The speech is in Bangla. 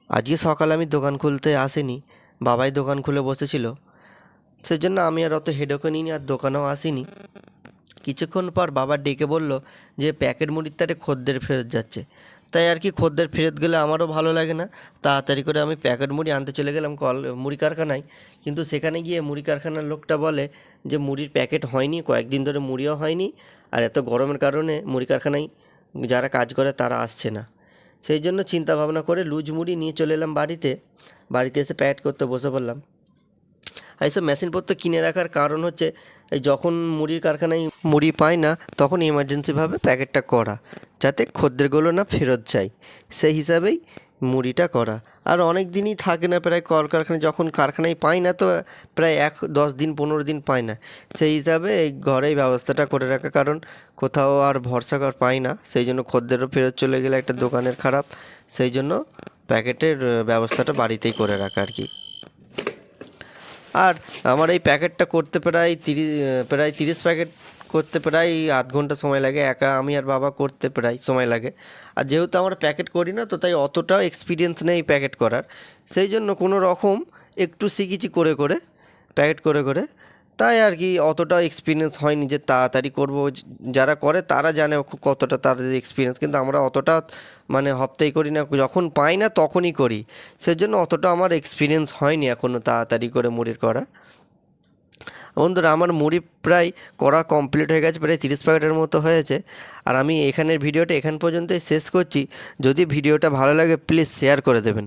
আজকে সকালে আমি দোকান খুলতে আসিনি, বাবাই দোকান খুলে বসেছিল। সেজন্য আমি আর অত হেডেকও নিইনি, আর দোকানেও আসিনি। কিছুক্ষণ পর বাবা ডেকে বলল যে প্যাকেট মুড়ির তারে খদ্দের ফেরত যাচ্ছে। তাই আর কি, খদ্দের ফেরত গেলে আমারও ভালো লাগে না। তাড়াতাড়ি করে আমি প্যাকেট মুড়ি আনতে চলে গেলাম মুড়ি কারখানায়। কিন্তু সেখানে গিয়ে মুড়ি কারখানার লোকটা বলে যে মুড়ির প্যাকেট হয়নি, কয়েকদিন ধরে মুড়িও হয়নি, আর এত গরমের কারণে মুড়ি কারখানায় যারা কাজ করে তারা আসছে না। সেই জন্য চিন্তা ভাবনা করে লুজ মুড়ি নিয়ে চলে এলাম বাড়িতে। বাড়িতে এসে প্যাকেট করতে বসে পড়লাম। আর এইসব মেশিনপত্র কিনে রাখার কারণ হচ্ছে, এই যখন মুড়ির কারখানায় মুড়ি পায় না তখন এমার্জেন্সিভাবে প্যাকেটটা করা, যাতে খদ্দেরগুলো না ফেরত যায়, সেই হিসাবেই মুড়িটা করা। আর অনেক দিনই থাকে না, প্রায় কলকারখানায় যখন কারখানায় পায় না তো প্রায় 10 দিন 15 দিন পায় না। সেই হিসাবে এই ঘরেই ব্যবস্থাটা করে রাখা, কারণ কোথাও আর ভরসা কর পাই না, সেই জন্য খদ্দেরও ফেরত চলে গেলে একটা দোকানের খারাপ। সেই জন্য প্যাকেটের ব্যবস্থাটা বাড়িতেই করে রাখা আর কি। আর আমার এই প্যাকেটটা করতে প্রায় 30 প্যাকেট করতে প্রায় আধ ঘন্টা সময় লাগে, একা আমি আর বাবা করতে প্রায় সময় লাগে। আর যেহেতু আমরা প্যাকেট করি না, তো তাই অতটাও এক্সপিরিয়েন্স নেই প্যাকেট করার। সেই জন্য কোনো রকম একটু শিখেছি করে করে, প্যাকেট করে করে। তাই আর কি, অতটাও এক্সপিরিয়েন্স হয়নি যে তাড়াতাড়ি করবো। যারা করে তারা জানে কতটা তাদের এক্সপিরিয়েন্স, কিন্তু আমরা অতটা মানে হপ্তায় করি না, যখন পাই না তখনই করি। সেজন্য অতটা আমার এক্সপিরিয়েন্স হয়নি এখনও তাড়াতাড়ি করে মুড়ির করা। বন্ধুরা, আমার মুড়ি প্রায় করা কমপ্লিট হয়ে গেছে, প্রায় 30 প্যাকেটের মতো হয়েছে। আর আমি এখানের ভিডিওটা এখান পর্যন্তই শেষ করছি। যদি ভিডিওটা ভালো লাগে প্লিজ শেয়ার করে দেবেন।